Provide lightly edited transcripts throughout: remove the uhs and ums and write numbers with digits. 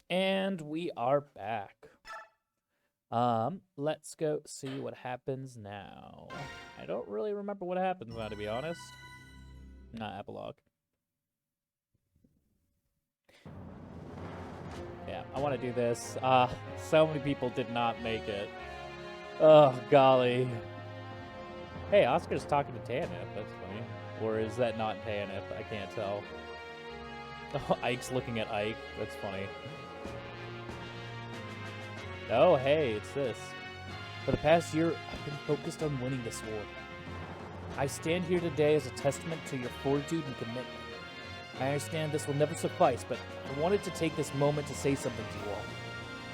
And we are back. Let's go see what happens now. I don't really remember what happens now, to be honest. Not epilogue. Yeah, I want to do this. So many people did not make it. Oh, golly. Hey, Oscar's talking to Tanip. That's funny. Or is that not Tanip? I can't tell. Oh, Ike's looking at Ike. That's funny. Oh, hey, it's this. For the past year, I've been focused on winning this war. I stand here today as a testament to your fortitude and commitment. I understand this will never suffice, but I wanted to take this moment to say something to you all.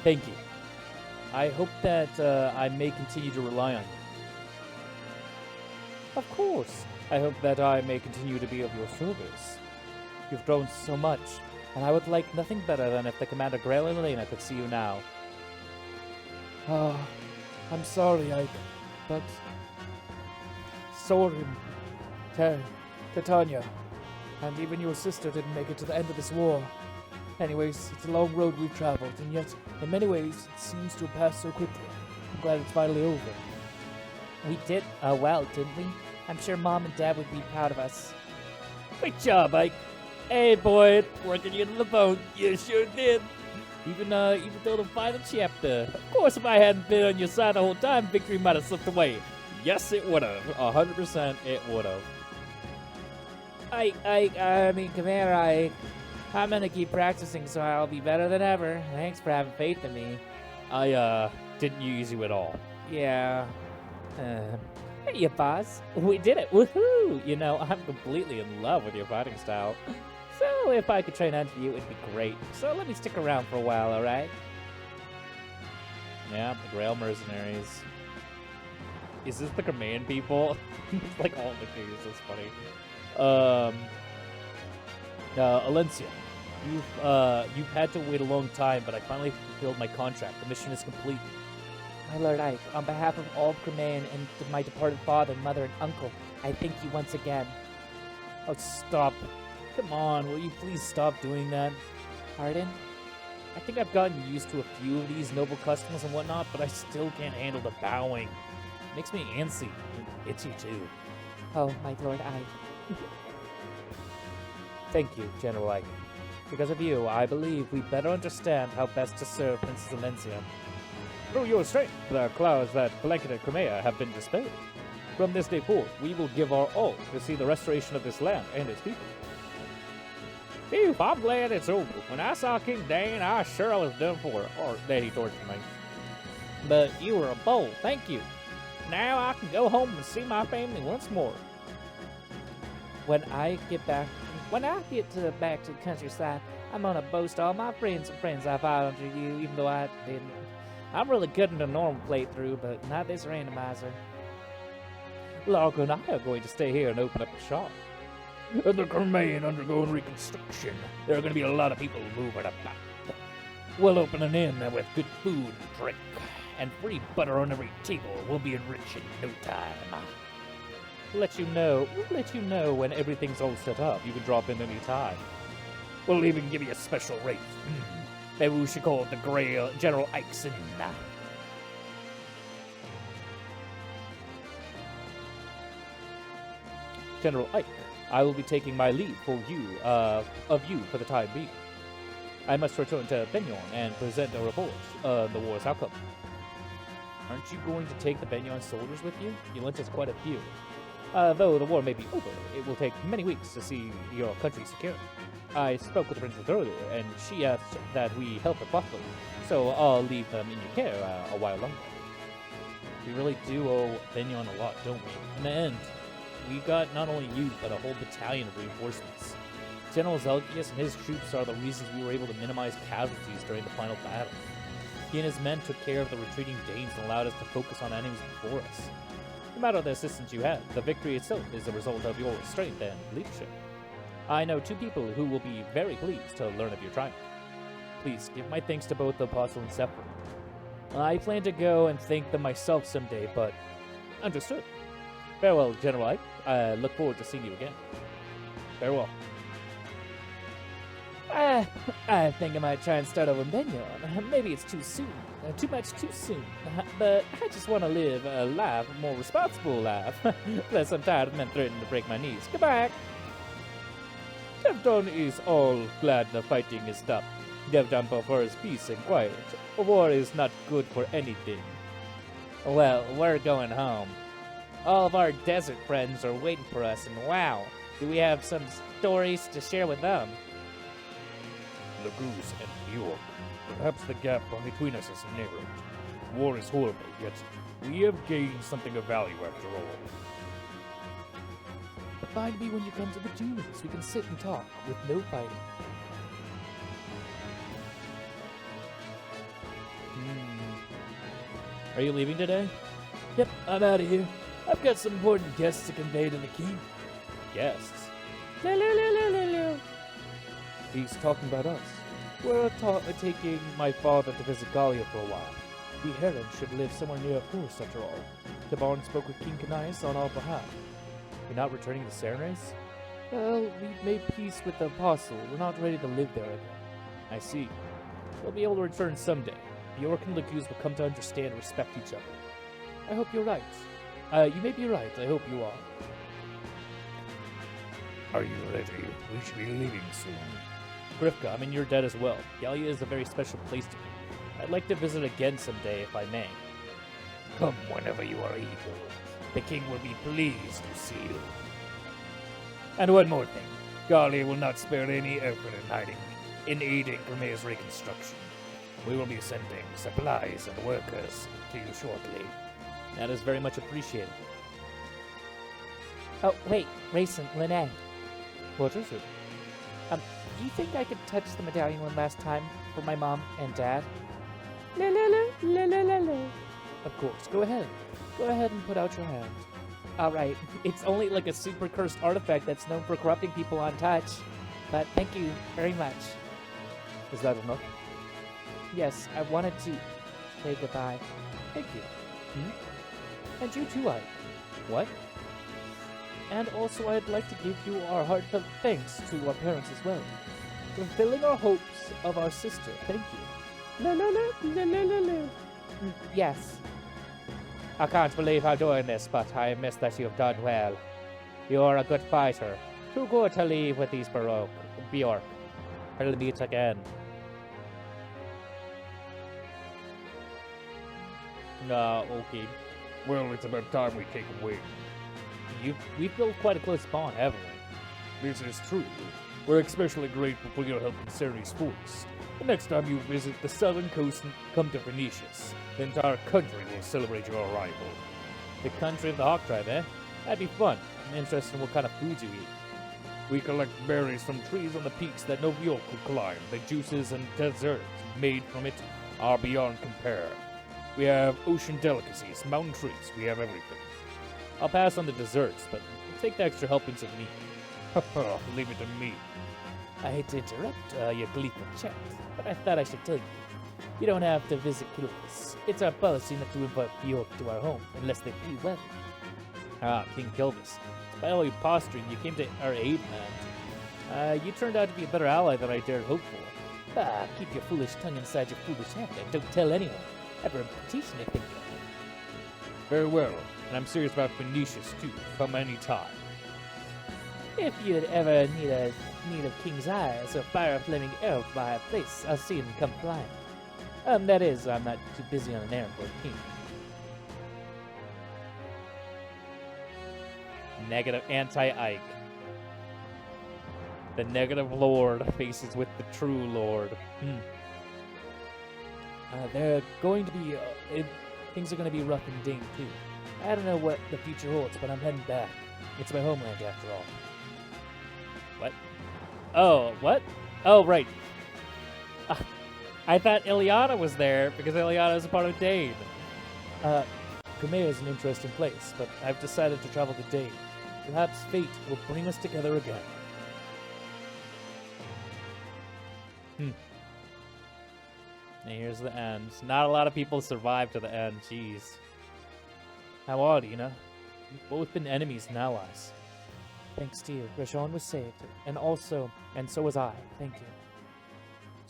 Thank you. I hope that I may continue to rely on you. Of course. I hope that I may continue to be of your service. You've grown so much, and I would like nothing better than if the Commander Grail and Elena could see you now. I'm sorry, Ike, but Soren, Titania, and even your sister didn't make it to the end of this war. Anyways, it's a long road we've traveled, and yet, in many ways, it seems to have passed so quickly. I'm glad it's finally over. We did well, didn't we? I'm sure Mom and Dad would be proud of us. Great job, Ike. Hey, boy, working you to the bone. You sure did. Even though the final chapter. Of course, if I hadn't been on your side the whole time, victory might have slipped away. Yes, it would have. 100% it would have. Commander, I'm gonna keep practicing so I'll be better than ever. Thanks for having faith in me. I didn't use you at all. Yeah. Hey, boss. We did it. Woohoo! You know, I'm completely in love with your fighting style. So if I could train under you, it'd be great. So let me stick around for a while, alright? Yeah, the Grail Mercenaries. Is this the command people? It's like all the figures, that's funny. Alencia, you've had to wait a long time, but I finally fulfilled my contract. The mission is complete. My Lord Ike, on behalf of all of Cremain and my departed father, mother, and uncle, I thank you once again. Oh, stop. Come on, will you please stop doing that? Pardon? I think I've gotten used to a few of these noble customs and whatnot, but I still can't handle the bowing. It makes me antsy and itchy too. Oh, my Lord Ike. Thank you, General Ike. Because of you, I believe we better understand how best to serve Princess Alencia. Through your strength, the clouds that blanketed Crimea have been dispelled. From this day forth, we will give our all to see the restoration of this land and its people. Phew, I'm glad it's over. When I saw King Dane, I sure was done for, or that he tortured me. But you were a bull, thank you. Now I can go home and see my family once more. When I get back to the countryside, I'm gonna boast all my friends I fought under you, even though I didn't. I'm really good in the normal playthrough, but not this randomizer. Largo and I are going to stay here and open up a shop. And the Cremain undergoing reconstruction. There are going to be a lot of people moving about. We'll open an inn with good food and drink, and free butter on every table. We'll be enriched in no time. We'll let you know when everything's all set up. You can drop in any time. We'll even give you a special rate. Maybe we should call it the Grail General Ike's Inn. General Ike, I will be taking my leave of you for the time being. I must return to Benyon and present a report on the war's outcome. Aren't you going to take the Benyon soldiers with you? You lent us quite a few. Though the war may be over, it will take many weeks to see your country secure. I spoke with the princess earlier, and she asked that we help her properly, so I'll leave them in your care a while longer. We really do owe Benyon a lot, don't we? In the end, we got not only you, but a whole battalion of reinforcements. General Zelgius and his troops are the reasons we were able to minimize casualties during the final battle. He and his men took care of the retreating Danes and allowed us to focus on enemies before us. No matter the assistance you had, the victory itself is a result of your strength and leadership. I know two people who will be very pleased to learn of your triumph. Please give my thanks to both the Apostle and Sephir. I plan to go and thank them myself someday, but understood. Farewell, General Ike. I look forward to seeing you again. Farewell. I think I might try and start over menu. Maybe it's too soon. Too much too soon. But I just want to live a life, a more responsible life. Plus, I'm tired of men threatening to break my knees. Goodbye. Devdon is all glad the fighting is stopped. Devdon prefers peace and quiet. War is not good for anything. Well, we're going home. All of our desert friends are waiting for us, and wow, do we have some stories to share with them. Lagoose and Bjork. Perhaps the gap between us is narrowed. War is horrible, yet we have gained something of value after all. Find me when you come to the dunes. We can sit and talk with no fighting. Are you leaving today? Yep, I'm out of here. I've got some important guests to convey to the king. Guests? He's talking about us. We're taking my father to visit Gallia for a while. We Herons should live somewhere near a forest after all. The Baron spoke with King Canias on our behalf. You're not returning to Serenrace? Well, we've made peace with the Apostle. We're not ready to live there again. I see. We'll be able to return someday. Bjork and Laguz will come to understand and respect each other. I hope you're right. You may be right. I hope you are. Are you ready? We should be leaving soon. Grifka, I mean, you're dead as well. Gallia is a very special place to me. I'd like to visit again someday if I may. Come whenever you are able. The king will be pleased to see you. And one more thing. Gallia will not spare any effort in aiding Grimea's reconstruction. We will be sending supplies and workers to you shortly. That is very much appreciated. Oh, wait, Racing, Lene. What is it? Do you think I could touch the medallion one last time for my mom and dad? Of course, go ahead. Go ahead and put out your hand. Alright, it's only like a super cursed artifact that's known for corrupting people on touch. But thank you very much. Is that enough? Yes, I wanted to say goodbye. Thank you. And you too, What? And also, I'd like to give you our heartfelt thanks to our parents as well. For fulfilling our hopes of our sister. Thank you. Yes. I can't believe I'm doing this, but I miss that you've done well. You're a good fighter. Too good to leave with these Bjork. We'll meet again. Okay. Well, it's about time we take a wing. We've built quite a close bond, haven't we? This is true. We're especially grateful for your help in Ceres Forest. The next time you visit the southern coast and come to Phoenicius, the entire country will celebrate your arrival. The country of the Hawk Tribe, eh? That'd be fun. I'm interested in what kind of food you eat. We collect berries from trees on the peaks that no Bjork could climb. The juices and desserts made from it are beyond compare. We have ocean delicacies, mountain trees, we have everything. I'll pass on the desserts, but take the extra helpings of meat. Leave it to me. I hate to interrupt your gleeful chat, but I thought I should tell you. You don't have to visit Kilvis. It's our policy not to invite Bjork to our home unless they pay well. Ah, King Kilvis. By all your posturing, you came to our aid, man. You turned out to be a better ally than I dared hope for. Ah, keep your foolish tongue inside your foolish head and don't tell anyone. I have a reputation to think of. Very well, and I'm serious about Phoenicius too. Come any time. If you'd ever need of King's Eyes or fire a flaming arrow by a place, I'll see him come flying. That is, I'm not too busy on an errand for a king. Negative anti-Ike. The negative lord faces with the true lord. They're going to be... things are going to be rough and ding, too. I don't know what the future holds, but I'm heading back. It's my homeland, after all. What? Oh, what? Oh, right. I thought Ileana was there, because Ileana is a part of Dane. Kumea is an interesting place, but I've decided to travel to Dane. Perhaps fate will bring us together again. And here's the end. Not a lot of people survive to the end, jeez. How odd, Ina. We've both been enemies and allies. Thanks to you, Rashawn was saved, and so was I. Thank you.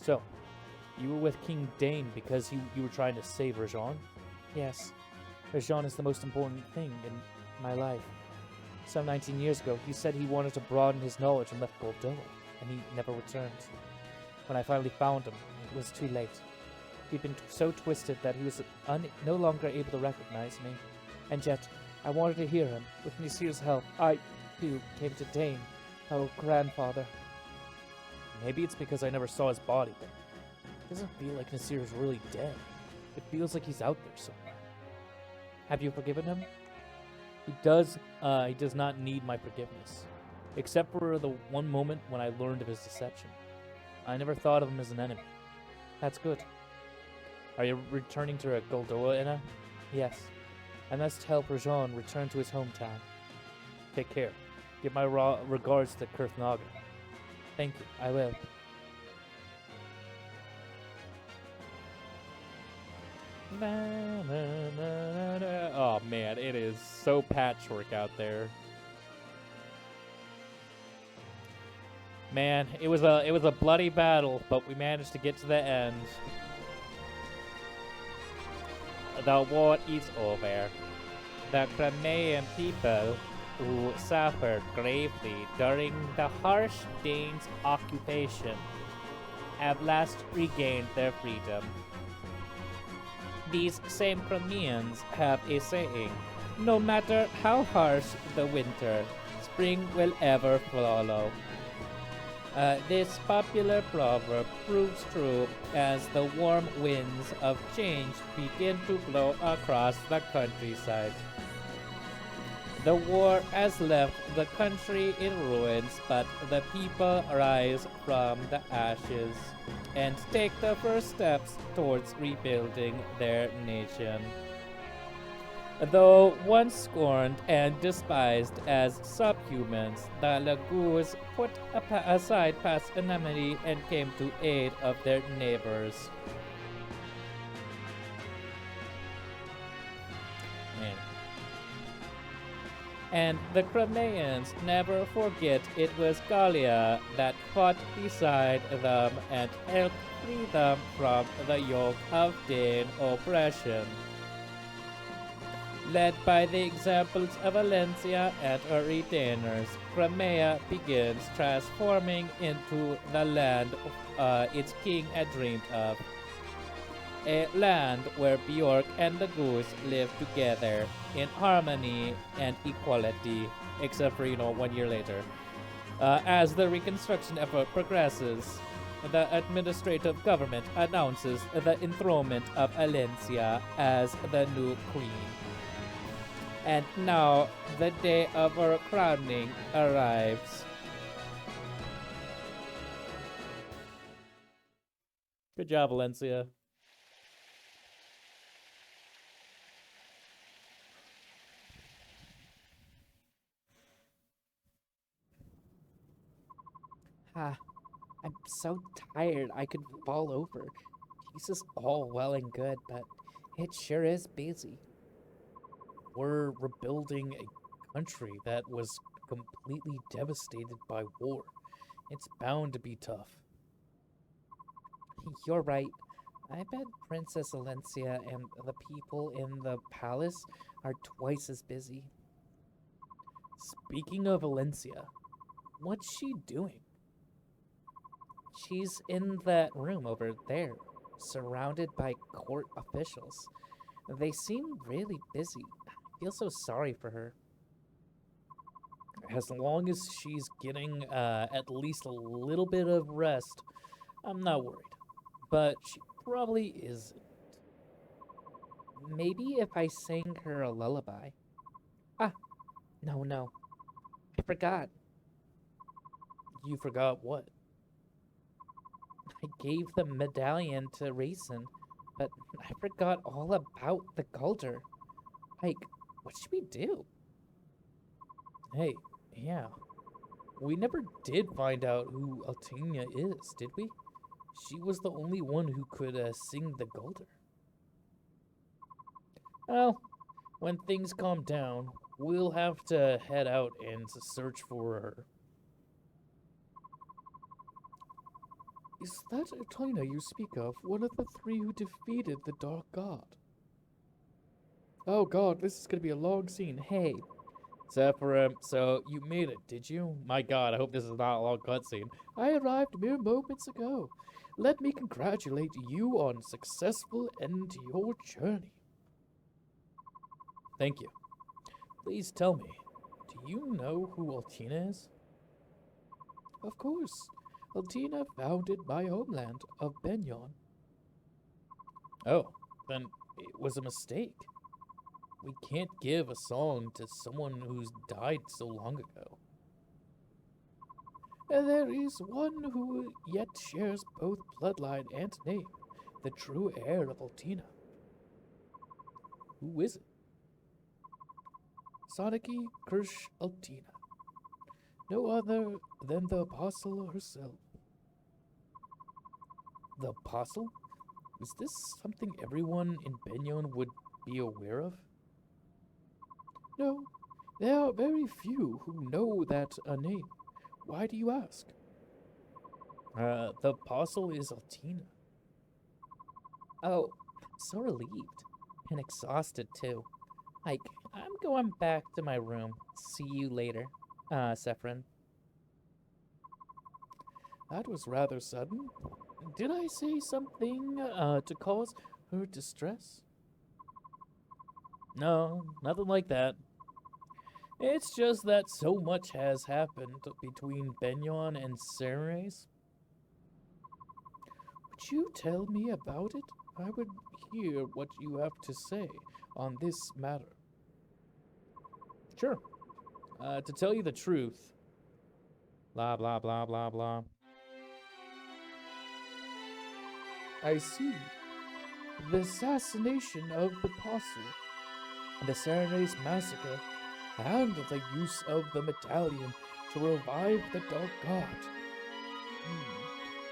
So, you were with King Dane because you were trying to save Rajan? Yes. Rajan is the most important thing in my life. Some 19 years ago, he said he wanted to broaden his knowledge and left Goldoa, and he never returned. When I finally found him, it was too late. He'd been so twisted that he was no longer able to recognize me. And yet, I wanted to hear him. With Nasir's help, I, too, came to Dane, our grandfather. Maybe it's because I never saw his body, but it doesn't feel like Nasir is really dead. It feels like he's out there somewhere. Have you forgiven him? He does not need my forgiveness. Except for the one moment when I learned of his deception. I never thought of him as an enemy. That's good. Are you returning to Goldoa, Inna? Yes. I must help Rajan return to his hometown. Take care. Give my regards to Kurthnaga. Thank you. I will. Oh man, it is so patchwork out there. Man, it was a bloody battle, but we managed to get to the end. The war is over. The Crimean people who suffered gravely during the harsh Danes' occupation have last regained their freedom. These same Crimeans have a saying, no matter how harsh the winter, spring will ever follow. This popular proverb proves true as the warm winds of change begin to blow across the countryside. The war has left the country in ruins, but the people rise from the ashes and take the first steps towards rebuilding their nation. Though once scorned and despised as subhumans, the Lagoos put aside past enmity and came to aid of their neighbors. Man. And the Crimeans never forget it was Gallia that fought beside them and helped free them from the yoke of Dane oppression. Led by the examples of Valencia and her retainers, Crimea begins transforming into the land its king had dreamed of. A land where Bjork and the Goose live together in harmony and equality, except for, 1 year later. As the reconstruction effort progresses, the administrative government announces the enthronement of Valencia as the new queen. And now the day of her crowning arrives. Good job, Valencia. I'm so tired I could fall over. Peace is all well and good, but it sure is busy. We're rebuilding a country that was completely devastated by war. It's bound to be tough. You're right. I bet Princess Valencia and the people in the palace are twice as busy. Speaking of Valencia, what's she doing? She's in that room over there, surrounded by court officials. They seem really busy. I feel so sorry for her. As long as she's getting at least a little bit of rest, I'm not worried. But she probably isn't. Maybe if I sang her a lullaby. No. I forgot. You forgot what? I gave the medallion to Raisin, but I forgot all about the Galder. What should we do? Hey, yeah. We never did find out who Altania is, did we? She was the only one who could sing the Galder. Well, when things calm down, we'll have to head out and search for her. Is that Etina you speak of, one of the three who defeated the Dark God? Oh god, this is gonna be a long scene. Hey. Zephyrim, so you made it, did you? My god, I hope this is not a long cutscene. I arrived mere moments ago. Let me congratulate you on a successful end to your journey. Thank you. Please tell me, do you know who Altina is? Of course. Altina founded my homeland of Benyon. Oh, then it was a mistake. We can't give a song to someone who's died so long ago. There is one who yet shares both bloodline and name, the true heir of Altina. Who is it? Soniki Kirsch Altina. No other than the Apostle herself. The Apostle? Is this something everyone in Benyon would be aware of? No, there are very few who know that a name. Why do you ask? The Apostle is Altina. Oh, so relieved. And exhausted, too. Ike, I'm going back to my room. See you later, Sephron. That was rather sudden. Did I say something, to cause her distress? No, nothing like that. It's just that so much has happened between Benyon and Ceres. Would you tell me about it? I would hear what you have to say on this matter. Sure. To tell you the truth. Blah, blah, blah, blah, blah. I see. The assassination of the Apostle, the Ceres massacre, and the use of the medallion to revive the Dark God.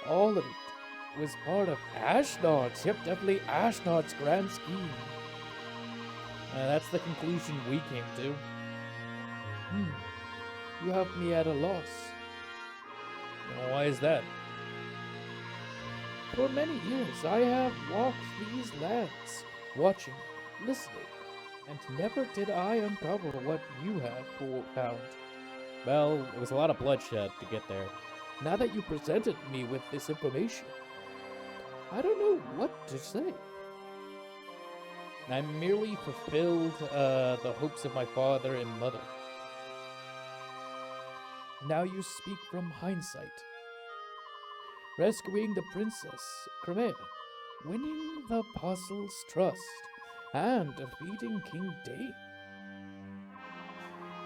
All of it was part of Ashnod's, definitely Ashnod's grand scheme. That's the conclusion we came to. You have me at a loss. Why is that? For many years I have walked these lands, watching, listening, and never did I uncover what you have found. Well, it was a lot of bloodshed to get there. Now that you presented me with this information, I don't know what to say. I merely fulfilled the hopes of my father and mother. Now you speak from hindsight. Rescuing the princess, Crimea, winning the apostle's trust, and defeating King Dane.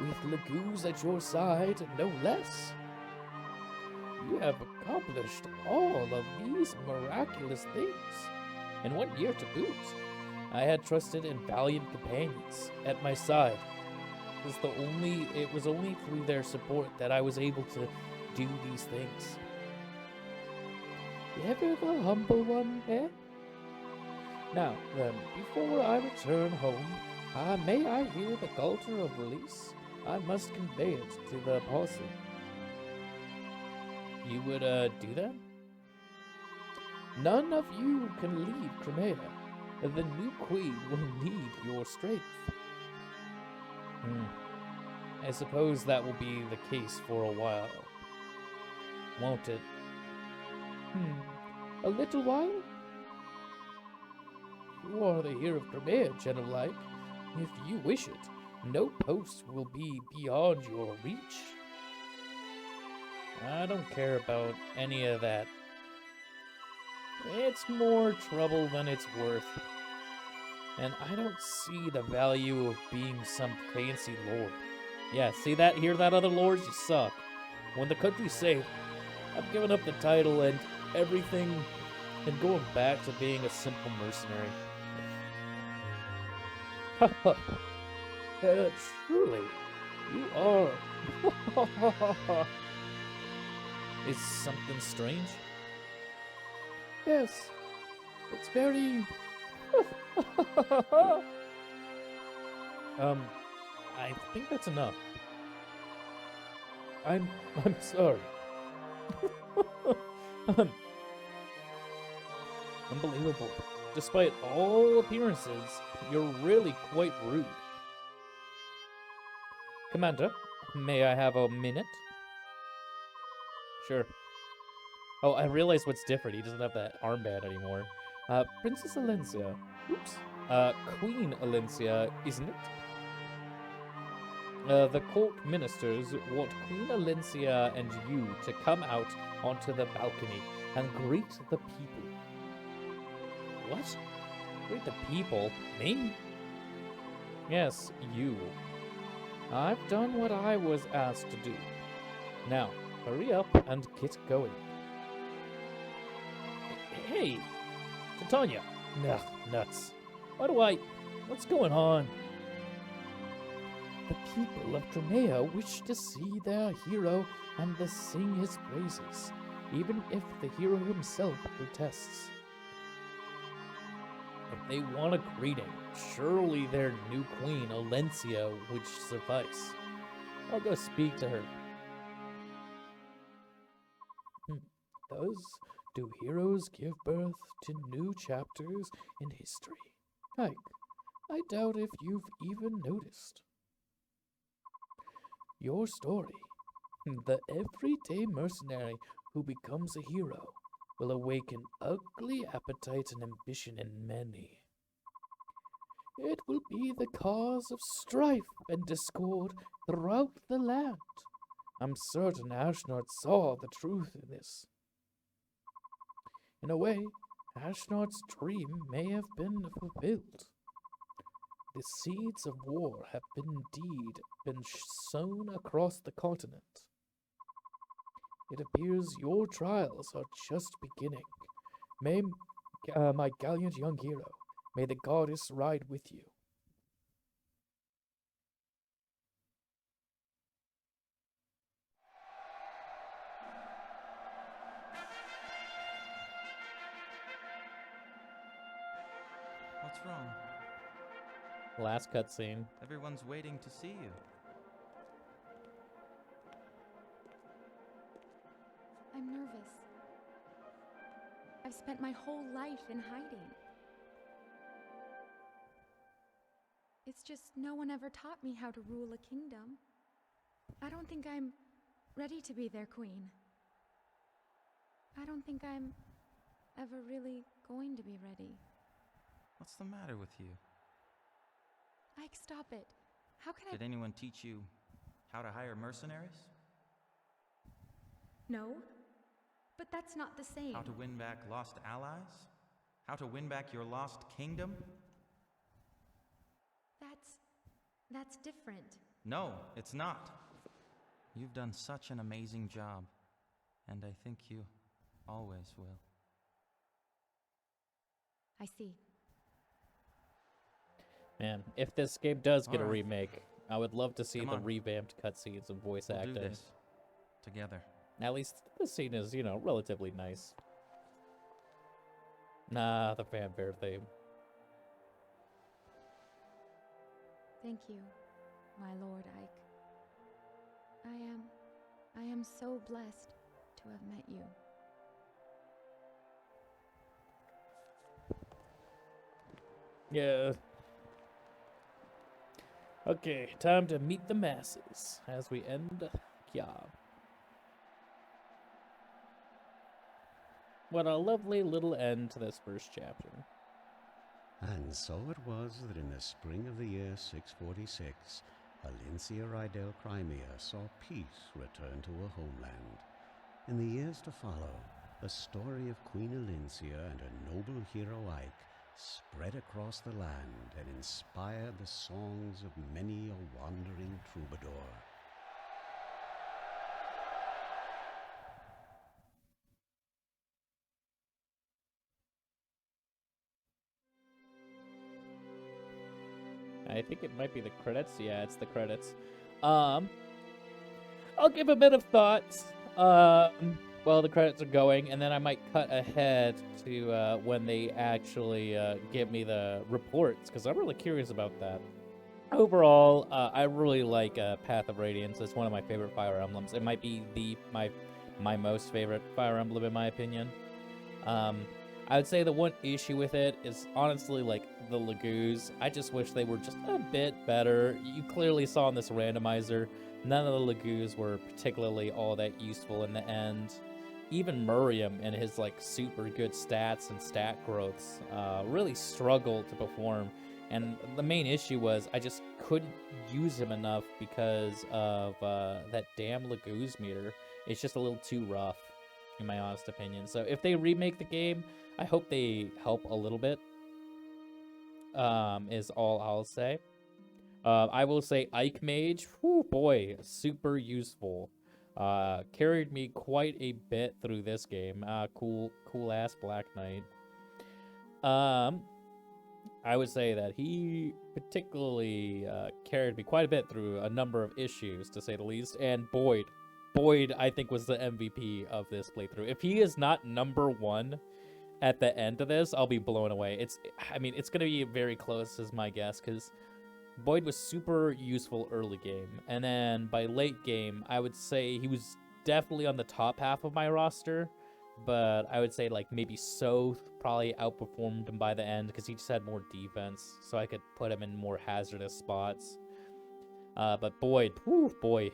With Legoo's at your side, no less. You have accomplished all of these miraculous things. In 1 year to boot. I had trusted and valiant companions at my side. It was only through their support that I was able to do these things. Ever the humble one, eh? Now, then, before I return home, may I hear the culture of release? I must convey it to the apostle. You would, do that? None of you can leave Crimea. The new queen will need your strength. I suppose that will be the case for a while. Won't it? A little while? You are the heir of Crimea, Genelike. If you wish it, no post will be beyond your reach. I don't care about any of that. It's more trouble than it's worth. And I don't see the value of being some fancy lord. Yeah, see that? Hear that, other lords? You suck. When the country's safe, I've given up the title and everything and going back to being a simple mercenary. Truly, you are. Is something strange? Yes, it's very. I think that's enough. I'm sorry. Unbelievable. Despite all appearances, you're really quite rude. Commander, may I have a minute? Sure. Oh, I realized what's different. He doesn't have that armband anymore. Princess Alencia. Oops. Queen Alencia, isn't it? The court ministers want Queen Alencia and you to come out onto the balcony and greet the people. What? Greet the people? Me? Yes, you. I've done what I was asked to do. Now, hurry up and get going. Hey, Titania. Ugh, nuts. What's going on? The people of Crimea wish to see their hero and to sing his praises, even if the hero himself protests. If they want a greeting, surely their new queen, Alencia, would suffice. I'll go speak to her. Thus, do heroes give birth to new chapters in history? Ike, I doubt if you've even noticed. Your story, the everyday mercenary who becomes a hero, will awaken ugly appetite and ambition in many. It will be the cause of strife and discord throughout the land. I'm certain Ashnard saw the truth in this. In a way, Ashnard's dream may have been fulfilled. The seeds of war have indeed been sown across the continent. It appears your trials are just beginning. May my gallant young hero, may the goddess ride with you. What's wrong? Last cutscene. Everyone's waiting to see you. I'm nervous. I've spent my whole life in hiding. It's just no one ever taught me how to rule a kingdom. I don't think I'm ready to be their queen. I don't think I'm ever really going to be ready. What's the matter with you? Ike, stop it. How can Did anyone teach you how to hire mercenaries? No, but that's not the same. How to win back lost allies? How to win back your lost kingdom? That's different. No, it's not. You've done such an amazing job, and I think you always will. I see. Man, if this game does get a Alright. remake, I would love to see Come the on. revamped cutscenes and voice We'll acting. do this together. At least this scene is, relatively nice. Nah, the fanfare theme. Thank you, my lord Ike. I am so blessed to have met you. Yeah. Okay, time to meet the masses as we end Kya. What a lovely little end to this first chapter. And so it was that in the spring of the year 646, Alencia Rydell Crimea saw peace return to her homeland. In the years to follow, the story of Queen Alencia and her noble hero Ike spread across the land and inspired the songs of many a wandering troubadour. I think it might be the credits. Yeah, it's the credits. I'll give a bit of thoughts while the credits are going, and then I might cut ahead to when they actually give me the reports, because I'm really curious about that. Overall, I really like Path of Radiance. It's one of my favorite Fire Emblems. It might be my most favorite Fire Emblem in my opinion. I would say the one issue with it is honestly like the Lagoos. I just wish they were just a bit better. You clearly saw in this randomizer, none of the Lagoos were particularly all that useful in the end. Even Miriam and his like super good stats and stat growths really struggled to perform. And the main issue was I just couldn't use him enough because of that damn Lagoos meter. It's just a little too rough, in my honest opinion. So if they remake the game, I hope they help a little bit, is all I'll say. I will say Ike Mage, whoo boy, super useful. Carried me quite a bit through this game. Cool ass Black Knight. I would say that he particularly carried me quite a bit through a number of issues, to say the least. And Boyd, I think, was the MVP of this playthrough. If he is not number one at the end of this, I'll be blown away. It's going to be very close, is my guess, because Boyd was super useful early game. And then by late game, I would say he was definitely on the top half of my roster. But I would say, like, maybe Soth probably outperformed him by the end because he just had more defense, so I could put him in more hazardous spots. But Boyd, whew, boy,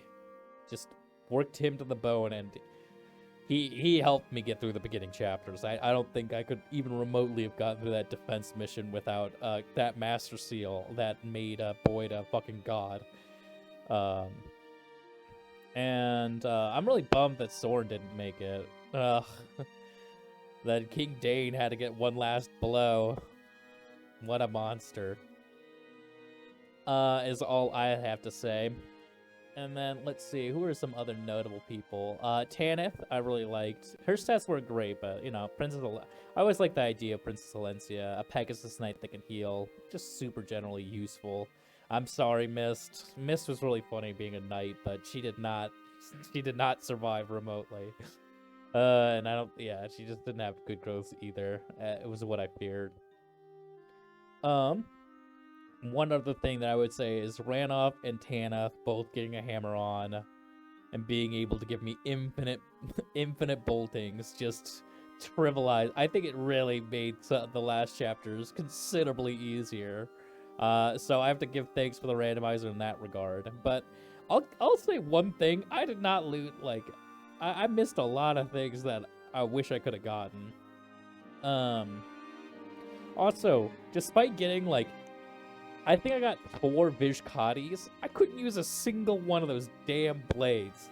just worked him to the bone, and he helped me get through the beginning chapters. I don't think I could even remotely have gotten through that defense mission without that Master Seal that made Boyd a fucking god. And I'm really bummed that Soren didn't make it. Ugh. That King Dane had to get one last blow. What a monster. Is all I have to say. And then, let's see, who are some other notable people? Tanith, I really liked. Her stats were great, but, you know, I always like the idea of Princess Valencia, a Pegasus Knight that can heal. Just super generally useful. I'm sorry, Mist. Mist was really funny being a knight, but she did not survive remotely. And she just didn't have good growth either. It was what I feared. One other thing that I would say is Ranov and Tanith both getting a hammer on and being able to give me infinite boltings just trivialized. I think it really made the last chapters considerably easier. So I have to give thanks for the randomizer in that regard. But I'll say one thing. I did not loot, like, I missed a lot of things that I wish I could have gotten. Also, despite getting, like, I think I got 4 Vishkatis, I couldn't use a single one of those damn blades.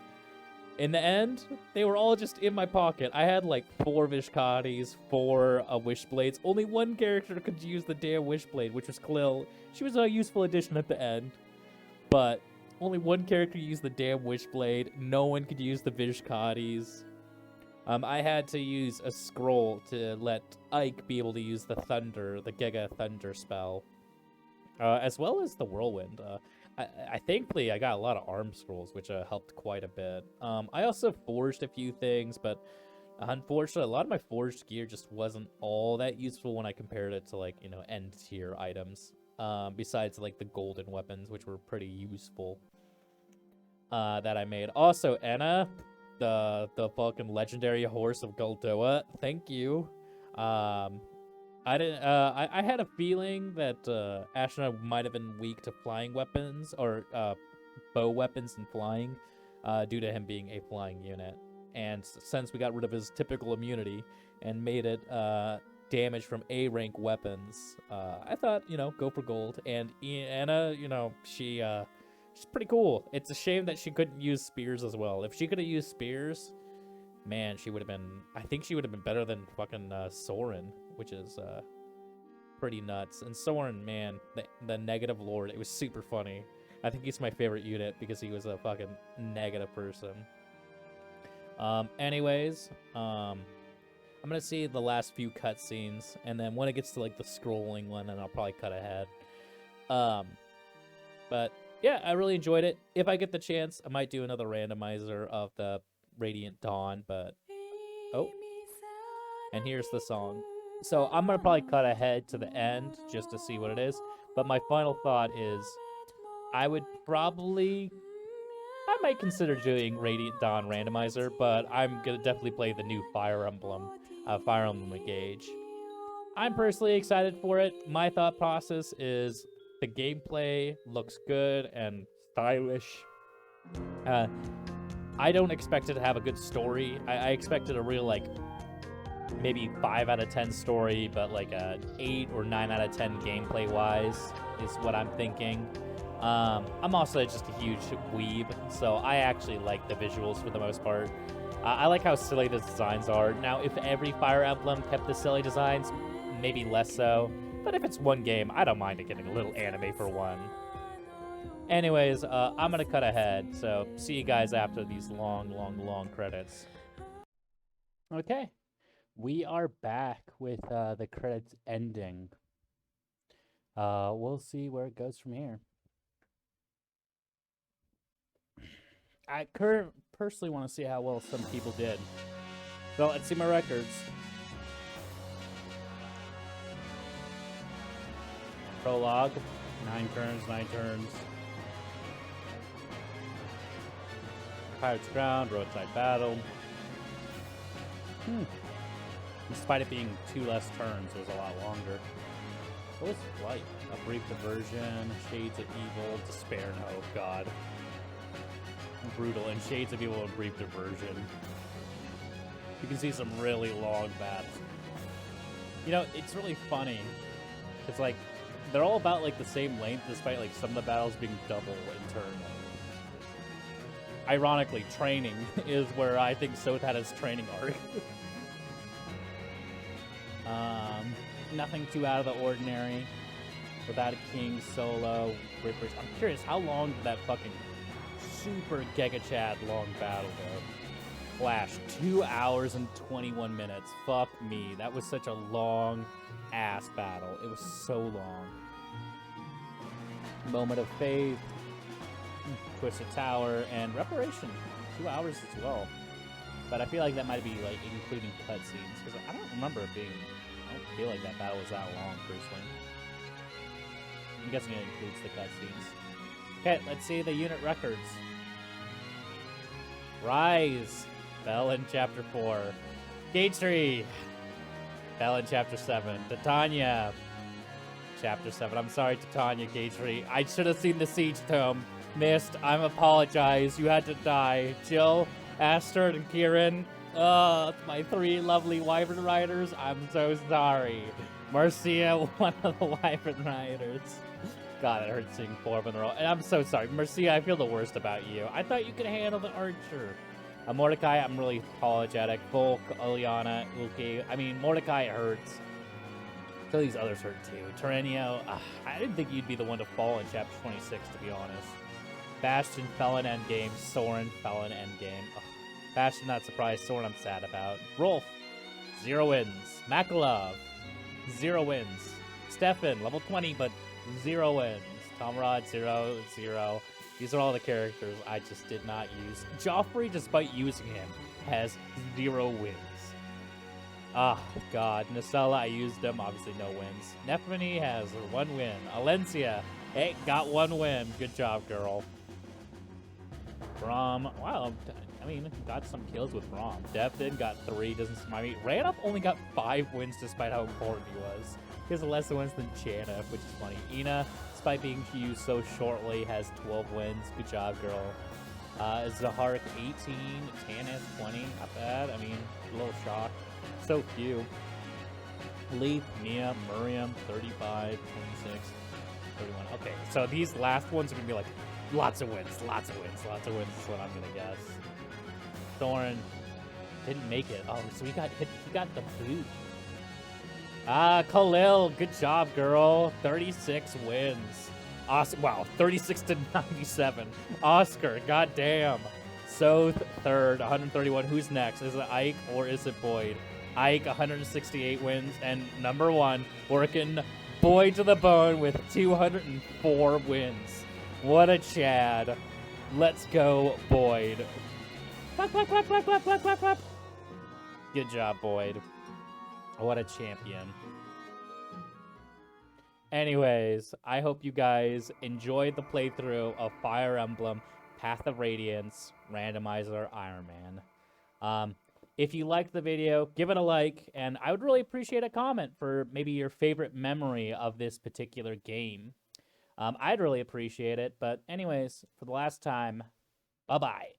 In the end, they were all just in my pocket. I had, like, 4 Vishkatis, 4 Wishblades. Only one character could use the damn Wishblade, which was Klill. She was a useful addition at the end. But only one character used the damn Wishblade. No one could use the Vishkatis. I had to use a scroll to let Ike be able to use the Thunder, the Giga Thunder spell. As well as the Whirlwind. I thankfully, I got a lot of arm scrolls, which helped quite a bit. I also forged a few things, but unfortunately, a lot of my forged gear just wasn't all that useful when I compared it to, like, you know, end tier items. Besides, like, the golden weapons, which were pretty useful, that I made. Also, Enna, the fucking legendary horse of Goldoa, thank you. I had a feeling that Ashna might have been weak to flying weapons, or bow weapons and flying, due to him being a flying unit. And since we got rid of his typical immunity and made it damage from A-rank weapons, I thought, you know, go for gold. And Anna, you know, she's pretty cool. It's a shame that she couldn't use spears as well. If she could have used spears, man, I think she would have been better than fucking Soren, which is pretty nuts. And Soren, man, the negative lord, it was super funny. I think he's my favorite unit because he was a fucking negative person. Anyways, I'm gonna see the last few cutscenes, and then when it gets to, like, the scrolling one, then I'll probably cut ahead. But yeah, I really enjoyed it. If I get the chance, I might do another randomizer of the Radiant Dawn, but and here's the song. So I'm gonna probably cut ahead to the end just to see what it is. But my final thought is, I might consider doing Radiant Dawn randomizer, but I'm gonna definitely play the new Fire Emblem Engage. I'm personally excited for it. My thought process is the gameplay looks good and stylish. I don't expect it to have a good story. I expected a real, like, maybe 5 out of 10 story, but like a 8 or 9 out of 10 gameplay wise is what I'm thinking. I'm also just a huge weeb, so I actually like the visuals for the most part. I like how silly the designs are. Now, if every Fire Emblem kept the silly designs, maybe less so. But if it's one game, I don't mind it getting a little anime for one. Anyways, I'm gonna cut ahead, so see you guys after these long credits. Okay, we are back with the credits ending. We'll see where it goes from here. I personally want to see how well some people did. So let's see my records. Prologue, 9 turns, 9 turns. Pirate's Ground, Roadside Battle. Despite it being 2 less turns, it was a lot longer. What was Flight? A Brief Diversion, Shades of Evil, Despair, no, God. Brutal, and Shades of Evil and Brief Diversion. You can see some really long battles. You know, it's really funny. It's like, they're all about like the same length, despite like some of the battles being double in turn. Ironically, training is where I think Soth had his training arc. Nothing too out of the ordinary. Without a King, solo, Rippers. I'm curious, how long did that fucking super Giga Chad long battle go? Flash, 2 hours and 21 minutes. Fuck me. That was such a long ass battle. It was so long. Moment of Faith, Twisted Tower, and Reparation. 2 hours as well. But I feel like that might be like including cutscenes, because I don't remember it being. I don't feel like that battle was that long, personally. I'm guessing it includes the cutscenes. Okay, let's see the unit records. Rise, fell in Chapter 4. Gate 3, fell in Chapter 7. Titania, Chapter 7. I'm sorry, Titania, Gate 3. I should have seen the Siege Tome. Missed. I'm apologize. You had to die. Jill, Astrid, and Kieran. My 3 lovely Wyvern Riders. I'm so sorry. Marcia, one of the Wyvern Riders. God, it hurts seeing 4 of them in a row. And I'm so sorry. Marcia, I feel the worst about you. I thought you could handle the Archer. Mordecai, I'm really apologetic. Volk, Oleana, Uki. I mean, Mordecai, it hurts. I feel these others hurt too. Terrenio, I didn't think you'd be the one to fall in Chapter 26, to be honest. Bastion, Felon, Endgame. Soren, Felon, Endgame. Bastion, not surprised. Soren, I'm sad about. Rolf, 0 wins. Makalov, 0 wins. Stefan, level 20, but 0 wins. Tomrod, 0, 0. These are all the characters I just did not use. Joffrey, despite using him, has 0 wins. Oh, God. Nacella, I used him. Obviously, no wins. Nephany has 1 win. Alencia, hey, got 1 win. Good job, girl. Braum, wow. I mean, got some kills with Braum. Devin got 3, doesn't smite me. Randolph only got 5 wins despite how important he was. He has less wins than Chana, which is funny. Ina, despite being used so shortly, has 12 wins. Good job, girl. Zaharik, 18. Tanis, 20. Not bad. I mean, a little shocked. So few. Leaf, Mia, Miriam, 35, 26, 31. Okay, so these last ones are going to be like lots of wins, lots of wins, lots of wins is what I'm going to guess. Thorin didn't make it. Oh, so he got hit. He got the boot. Khalil, good job, girl. 36 wins. Awesome. Wow, 36 to 97. Oscar, goddamn. Soth, 3rd, 131. Who's next? Is it Ike or is it Boyd? Ike, 168 wins. And number 1, working Boyd to the bone with 204 wins. What a Chad. Let's go, Boyd. Clap, clap, clap, clap, clap, clap, clap, clap. Good job, Boyd. What a champion. Anyways, I hope you guys enjoyed the playthrough of Fire Emblem Path of Radiance Randomizer Iron Man. If you liked the video, give it a like, and I would really appreciate a comment for maybe your favorite memory of this particular game. I'd really appreciate it, but anyways, for the last time, bye-bye.